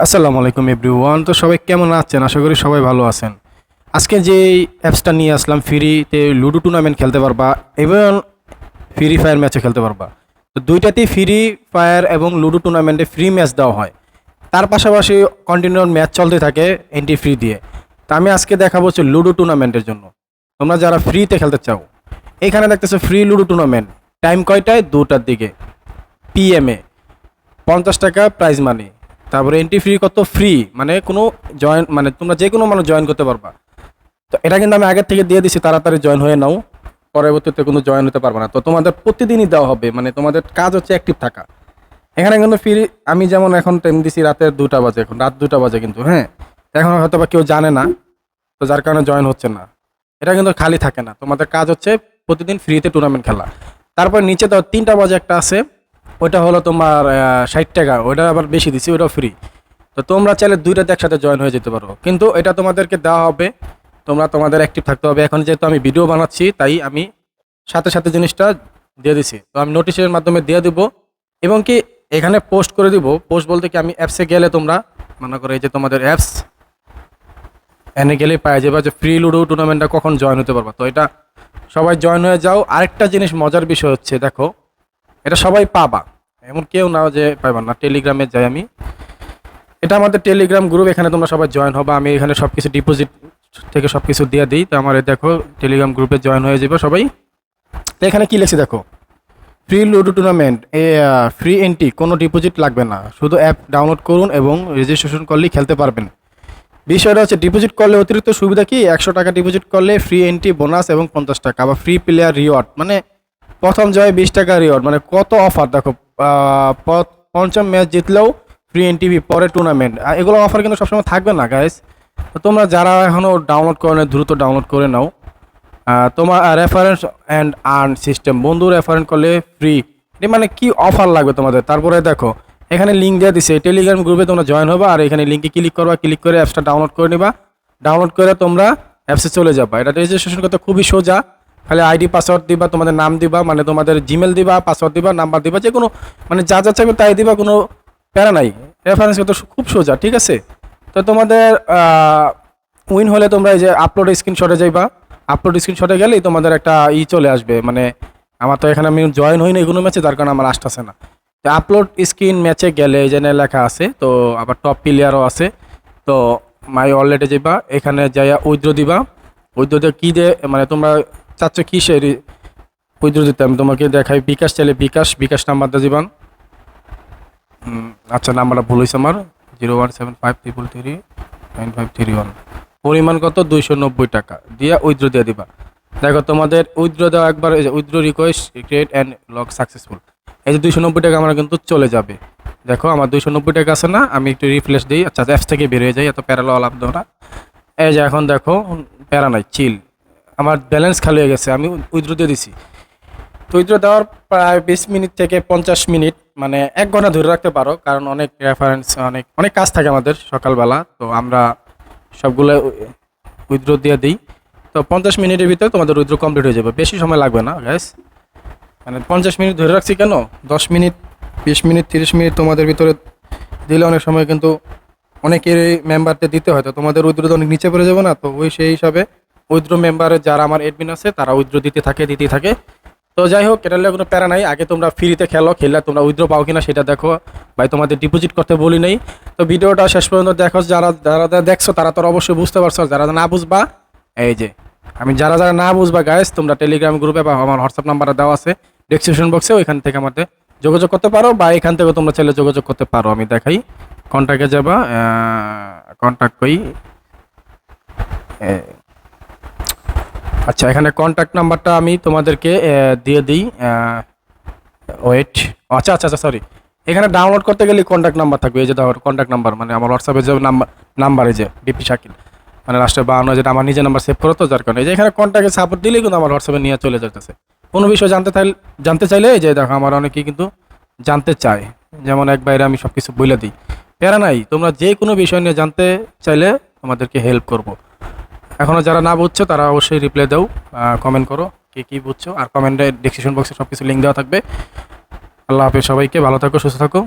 আসসালামু আলাইকুম এভরিওয়ান। তো সবাই কেমন আছেন? আশা করি সবাই ভালো আছেন। আজকে যে অ্যাপসটা নিয়ে আসলাম, ফ্রিতে লুডো টুর্নামেন্ট খেলতে পারবা এবং ফ্রি ফায়ার ম্যাচও খেলতে পারবা। তো দুইটাতেই ফ্রি ফায়ার এবং লুডো টুর্নামেন্টে ফ্রি ম্যাচ দেওয়া হয়। তার পাশাপাশি কন্টিনিউয়াস ম্যাচ চলতে থাকে এন্ট্রি ফ্রি দিয়ে। তো আমি আজকে দেখাবো হচ্ছে লুডো টুর্নামেন্টের জন্য। তোমরা যারা ফ্রিতে খেলতে চাও, এখানে দেখতেছো ফ্রি লুডো টুর্নামেন্ট। টাইম কয়টায়? 2টার দিকে PM-এ। 50 টাকা প্রাইজ মানি। তারপরে এন্ট্রি ফ্রি কত? ফ্রি, মানে কোনো জয়েন, মানে তোমরা যে কোনো মানুষ জয়েন করতে পারবা। তো এটা কিন্তু আমি আগের থেকে দিয়ে দিছি, তাড়াতাড়ি জয়েন হয়ে নাও, পরবর্তীতে কোনো জয়েন হতে পারবে না। তো তোমাদের প্রতিদিনই দেওয়া হবে, মানে তোমাদের কাজ হচ্ছে অ্যাক্টিভ থাকা। এখানে কিন্তু ফ্রি, আমি যেমন এখন টাইম দিছি রাতের 2টা বাজে, এখন রাত 2টা বাজে কিন্তু, হ্যাঁ। এখন হয়তো বা কেউ জানে না, তো যার কারণে জয়েন হচ্ছে না। এটা কিন্তু খালি থাকে না, তোমাদের কাজ হচ্ছে প্রতিদিন ফ্রিতে টুর্নামেন্ট খেলা। তারপর নিচে তো 3টা বাজে একটা আছে, ওইটা হলো তোমার 60 টাকা, ওইটা আবার বেশি দিছি, ওইটাও ফ্রি। তো তোমরা চাইলে দুইটাতে একসাথে জয়েন হয়ে যেতে পারো, কিন্তু এটা তোমাদেরকে দেওয়া হবে, তোমরা তোমাদের অ্যাক্টিভ থাকতে হবে। এখন যেহেতু আমি ভিডিও বানাচ্ছি, তাই আমি সাথে সাথে জিনিসটা দিয়ে দিছি। তো আমি নোটিশের মাধ্যমে দিয়ে দিব, এবং কি এখানে পোস্ট করে দিব। পোস্ট বলতে কি, আমি অ্যাপসে গেলে তোমরা মনে করো এই যে তোমাদের অ্যাপস, এনে গেলেই পাওয়া যাবে যে ফ্রি লুডো টুর্নামেন্টটা কখন জয়েন হতে পারবা। তো এটা সবাই জয়েন হয়ে যাও। আরেকটা জিনিস মজার বিষয় হচ্ছে, দেখো এটা সবাই পাবা, এমন কেউ না যে পাইবা না। টেলিগ্রামে যাই আমি, এটা আমাদের টেলিগ্রাম গ্রুপ, এখানে তোমরা সবাই জয়েন হবা। আমি এখানে সব কিছু ডিপোজিট থেকে সব কিছু দিয়ে দিই। তো আমার এই দেখো টেলিগ্রাম গ্রুপে জয়েন হয়ে যাবে সবাই। তো এখানে কি লিখছি দেখো, free ludo tournament, free entry, কোনো ডিপোজিট লাগবে না, শুধু অ্যাপ ডাউনলোড করুন এবং রেজিস্ট্রেশন করলেই খেলতে পারবেন। বিষয়টা হচ্ছে, ডিপোজিট করলে অতিরিক্ত সুবিধা কি, 100 টাকা ডিপোজিট করলে ফ্রি এন্ট্রি বোনাস এবং 50 টাকা, আবার ফ্রি প্লেয়ার রিওয়ার্ড, মানে প্রথম জয়ে 20 টাকা রিওয়ার্ড, মানে কত অফার দেখো। পঞ্চম ম্যাচ জিতলেও ফ্রি এন্ট্রি, পরে টুর্নামেন্ট। এগুলো অফার কিন্তু সবসময় থাকবে না গাইস। তো তোমরা যারা এখনও ডাউনলোড করে নাও, দ্রুত ডাউনলোড করে নাও। তোমার রেফারেন্স অ্যান্ড আর্ন সিস্টেম, বন্ধু রেফারেন্স করলে ফ্রি, এটা মানে কি অফার লাগবে তোমাদের। তারপরে দেখো এখানে লিঙ্ক দিয়ে দিছে, টেলিগ্রাম গ্রুপে তোমরা জয়েন হবা, আর এখানে লিঙ্কে ক্লিক করবা, ক্লিক করে অ্যাপসটা ডাউনলোড করে নিবা। ডাউনলোড করে তোমরা অ্যাপসে চলে যাবা। এটা রেজিস্ট্রেশন করতে খুবই সোজা, খালি আইডি পাসওয়ার্ড দিবা, তোমাদের নাম দিবা, মানে তোমাদের জিমেল দিবা, পাসওয়ার্ড দিবা, নাম্বার দিবা, যে কোনো মানে যা যা চাইবে তাই দিবা, কোনো প্যারা নাই। রেফারেন্স করতে খুব সোজা, ঠিক আছে। তো তোমাদের উইন হলে তোমরা এই যে আপলোড স্ক্রিনশটে যাইবা। আপলোড স্ক্রিনশটে গেলেই তোমাদের একটা চলে আসবে, মানে আমার তো এখানে আমি জয়েন হই না কোনো ম্যাচে, যার কারণে আমার আসতেছে না। তো আপলোড স্ক্রিন ম্যাচে গেলে এই যে লেখা আছে, তো আবার টপ প্লেয়ারও আছে। তো মাই ওয়ালেটে যাইবা, এখানে যাইয়া উইথড্র দিবা। উইথড্র দিয়ে কী দিয়ে, মানে তোমরা চাচ্ছ কিসের উইথড্র দিতে, আমি তোমাকে দেখাই। বিকাশ চাইলে বিকাশ নাম্বারটা দিবান। আচ্ছা, নাম্বারটা ভুল হয়েছে আমার, 01753339531। পরিমাণ কত? 290 টাকা দিয়ে উইথড্র দিয়ে দিবা। দেখো তোমাদের উইথড্র দেওয়া একবার, withdraw request create and lock successful, এই যে 290 টাকা আমার কিন্তু চলে যাবে। দেখো আমার 290 টাকা আছে না, আমি একটু রিফ্রেশ দিই। আচ্ছা, অ্যাপস থেকে বেরিয়ে যাই, এত প্যারা লওয়া লাভ দাও না। এই যে এখন দেখো প্যারা নাই, চিল, আমার ব্যালেন্স খালি হয়ে গেছে, আমি উইথড্র দিয়ে দিছি। তো উইথড্র দেওয়ার প্রায় 20 মিনিট থেকে 50 মিনিট, মানে 1 ঘন্টা ধরে রাখতে পারো, কারণ অনেক রেফারেন্স, অনেক অনেক কাজ থাকে আমাদের সকালবেলা, তো আমরা সবগুলো উইথড্র দিয়ে দিই। তো 50 মিনিটের ভিতরে তোমাদের উইথড্র কমপ্লিট হয়ে যাবে, বেশি সময় লাগবে না গ্যাস। মানে 50 মিনিট ধরে রাখছি কেন, 10 মিনিট, 20 মিনিট, 30 মিনিট তোমাদের ভিতরে দিলে অনেক সময় কিন্তু অনেকের মেম্বারদের দিতে হয়, তো তোমাদের উইথড্র তো অনেক নিচে পড়ে যাবে না। তো ওই সেই হিসাবে উইথড্র মেম্বারে যারা আমার অ্যাডমিন আছে, তারা উইথড্র দিতেই থাকে। তো যাই হোক, এটা কোনো প্যারা নাই। আগে তোমরা ফ্রিতে খেললে তোমরা উইথড্র পাও কিনা সেটা দেখো ভাই, তোমাদের ডিপোজিট করতে বলি নাই। তো ভিডিওটা শেষ পর্যন্ত দেখো, যারা দেখছো তারা তো অবশ্যই বুঝতে পারছো, যারা না বুঝবা, এই যে আমি যারা না বুঝবা গাইস, তোমরা টেলিগ্রাম গ্রুপে বা আমার হোয়াটসঅ্যাপ নাম্বারটা দেওয়া আছে ডেসক্রিপশন বক্সে, ওইখান থেকে আমাদের যোগাযোগ করতে পারো, বা এখান থেকে তোমরা চাইলে যোগাযোগ করতে পারো। আমি দেখাই, কন্ট্যাক্টে যাবা, কন্ট্যাক্ট কই, আচ্ছা এখানে কন্ট্যাক্ট নাম্বারটা আমি তোমাদেরকে দিয়ে দিই। ওয়েট, আচ্ছা, সরি, এখানে ডাউনলোড করতে গেলে কন্ট্যাক্ট নাম্বার থাকবে। এই যে দেখো কন্ট্যাক্ট নাম্বার, মানে আমার হোয়াটসঅ্যাপে যে নাম্বার এই যে ডিপি শাকিল, মানে লাস্টে 52, যেটা আমার নিজের নাম্বার সেভ করো, তো যার কারণে এই যে এখানে কন্ট্যাক্টে সাপোর্ট দিলেই কিন্তু আমার হোয়াটসঅ্যাপে নিয়ে চলে যেতেছে। কোনো বিষয় জানতে চাইলে এই যে দেখো, আমার অনেকেই কিন্তু জানতে চায়, যেমন এক বাইরে আমি সব কিছু বলে দিই, প্যারা নাই। তোমরা যে কোনো বিষয় নিয়ে জানতে চাইলে তোমাদেরকে হেল্প করব। এখনও যারা না বুঝছো তারা অবশ্যই রিপ্লাই দাও, কমেন্ট করো কে কী বুঝছো, আর কমেন্টে ডেসক্রিপশন বক্সে সব কিছু লিঙ্ক দেওয়া থাকবে। আল্লাহ হাফেজ, সবাইকে ভালো থাকো, সুস্থ থাকো।